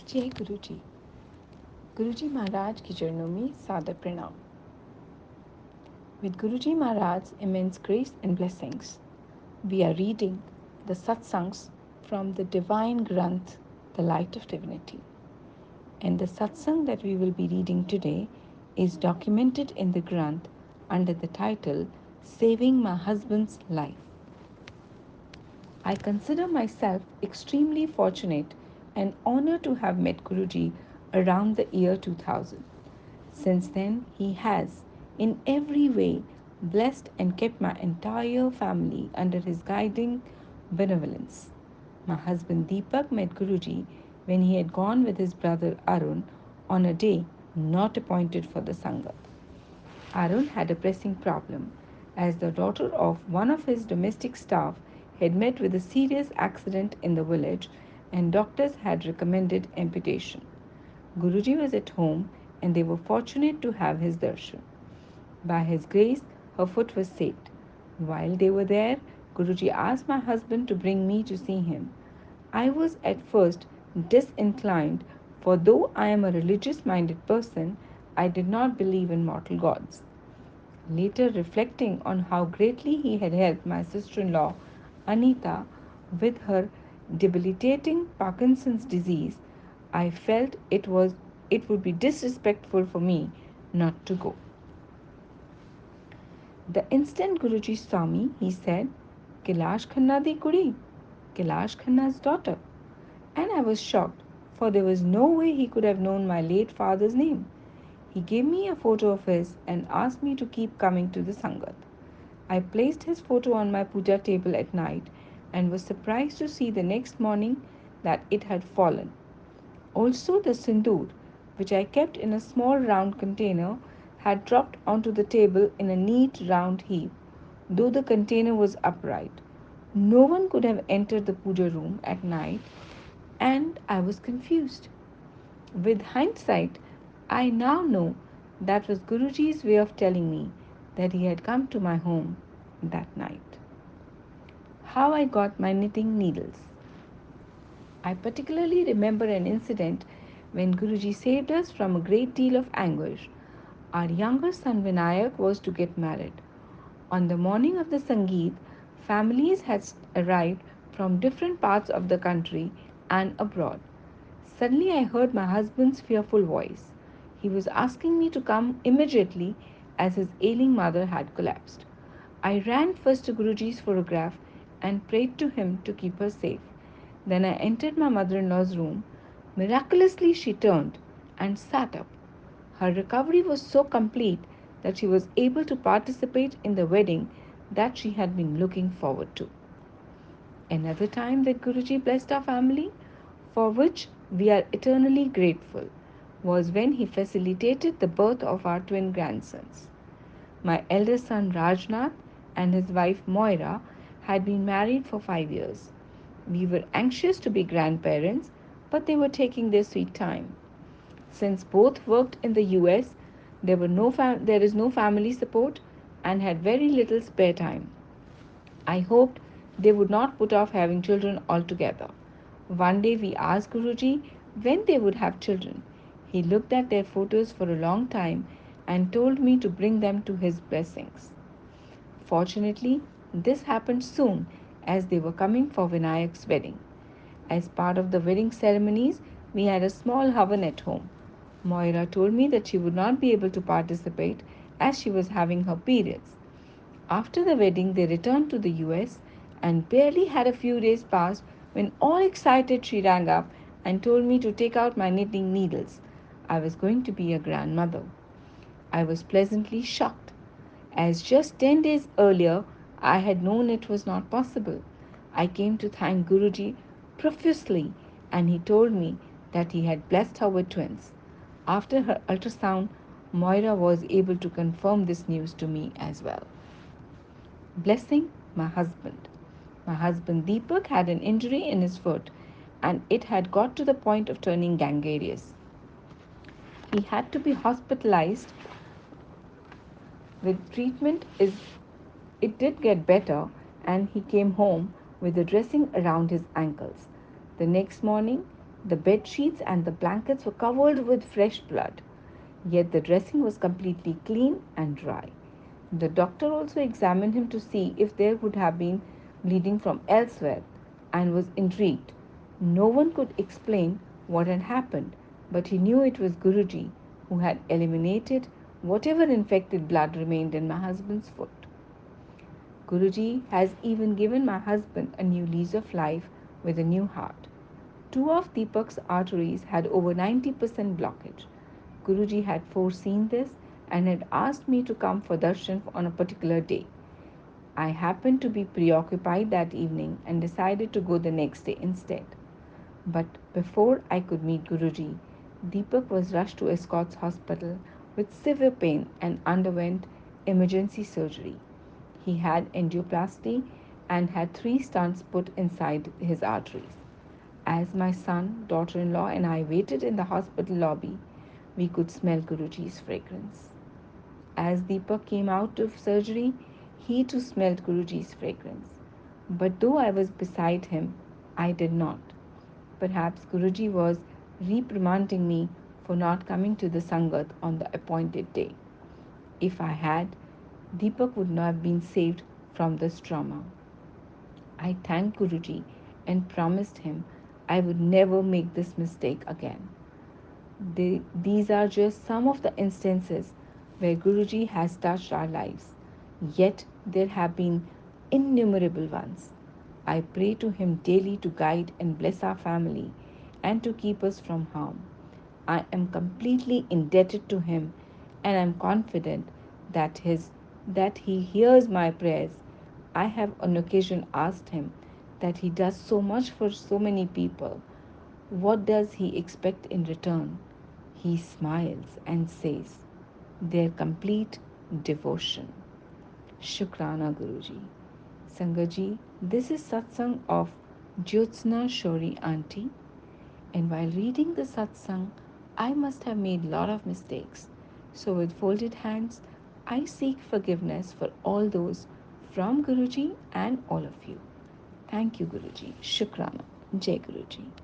जय गुरुजी। गुरुजी महाराज की चरणों में सादर प्रणाम. With Guruji Maharaj's immense grace and blessings, we are reading the Satsangs from the Divine Granth, the Light of Divinity. And the Satsang that we will be reading today is documented in the Granth under the title Saving My Husband's Life. I consider myself extremely fortunate and honored to have met Guruji around the year 2000. Since then, he has, in every way, blessed and kept my entire family under his guiding benevolence. My husband Deepak met Guruji when he had gone with his brother Arun on a day not appointed for the Sangha. Arun had a pressing problem, as the daughter of one of his domestic staff had met with a serious accident in the village and doctors had recommended amputation. Guruji was at home and they were fortunate to have his darshan. By his grace, her foot was saved. While they were there, Guruji asked my husband to bring me to see him. I was at first disinclined, for though I am a religious minded person, I did not believe in mortal gods. Later, reflecting on how greatly he had helped my sister in law, Anita, with her debilitating Parkinson's disease, I felt it would be disrespectful for me not to go. The instant Guruji saw me, he said, Kailash Khanna di kudi, Kailash Khanna's daughter. And I was shocked, for there was no way he could have known my late father's name. He gave me a photo of his and asked me to keep coming to the Sangat. I placed his photo on my puja table at night and was surprised to see the next morning that it had fallen. Also, the sindoor, which I kept in a small round container, had dropped onto the table in a neat round heap, though the container was upright. No one could have entered the puja room at night, and I was confused. With hindsight, I now know that was Guruji's way of telling me that he had come to my home that night. How I got my knitting needles. I particularly remember an incident when Guruji saved us from a great deal of anguish. Our younger son Vinayak was to get married. On the morning of the Sangeet, families had arrived from different parts of the country and abroad. Suddenly, I heard my husband's fearful voice. He was asking me to come immediately as his ailing mother had collapsed. I ran first to Guruji's photograph and prayed to him to keep her safe. Then I entered my mother in law's room. Miraculously, she turned and sat up. Her recovery was so complete that she was able to participate in the wedding that she had been looking forward to. Another time that Guruji blessed our family, for which we are eternally grateful, was when he facilitated the birth of our twin grandsons. My eldest son Rajnath and his wife Moira had been married for 5 years. We were anxious to be grandparents, but they were taking their sweet time. Since both worked in the US, there is no family support and had very little spare time. I hoped they would not put off having children altogether. One day we asked Guruji when they would have children. He looked at their photos for a long time and told me to bring them to his blessings. Fortunately, this happened soon as they were coming for Vinayak's wedding. As part of the wedding ceremonies, we had a small havan at home. Moira told me that she would not be able to participate as she was having her periods. After the wedding, they returned to the US and barely had a few days passed when, all excited, she rang up and told me to take out my knitting needles. I was going to be a grandmother. I was pleasantly shocked, as just 10 days earlier I had known it was not possible. I came to thank Guruji profusely and he told me that he had blessed her with twins. After her ultrasound, Moira was able to confirm this news to me as well. Blessing my husband. My husband Deepak had an injury in his foot and it had got to the point of turning gangrenous. He had to be hospitalized with treatment. It did get better and he came home with a dressing around his ankles. The next morning The bed sheets and the blankets were covered with fresh blood, yet the dressing was completely clean and dry. The doctor also examined him to see if there would have been bleeding from elsewhere and was intrigued. No one could explain what had happened, but he knew it was Guruji who had eliminated whatever infected blood remained in my husband's foot. Guruji has even given my husband a new lease of life with a new heart. Two of Deepak's arteries had over 90% blockage. Guruji had foreseen this and had asked me to come for darshan on a particular day. I happened to be preoccupied that evening and decided to go the next day instead. But before I could meet Guruji, Deepak was rushed to Escorts Hospital with severe pain and underwent emergency surgery. He had angioplasty and had three stents put inside his arteries. As my son, daughter in law, and I waited in the hospital lobby, we could smell Guruji's fragrance. As Deepak came out of surgery, he too smelled Guruji's fragrance. But though I was beside him, I did not. Perhaps Guruji was reprimanding me for not coming to the Sangat on the appointed day. If I had, Deepak would not have been saved from this trauma. I thanked Guruji and promised him I would never make this mistake again. These are just some of the instances where Guruji has touched our lives, yet there have been innumerable ones. I pray to him daily to guide and bless our family and to keep us from harm. I am completely indebted to him and am confident that he hears my prayers. I have on occasion asked him that he does so much for so many people. What does he expect in return? He smiles and says, their complete devotion. Shukrana Guruji. Sangaji, this is Satsang of Jyotsna Shourie Auntie. And while reading the Satsang, I must have made a lot of mistakes. So with folded hands, I seek forgiveness for all those from Guruji and all of you. Thank you, Guruji. Shukrana. Jai Guruji.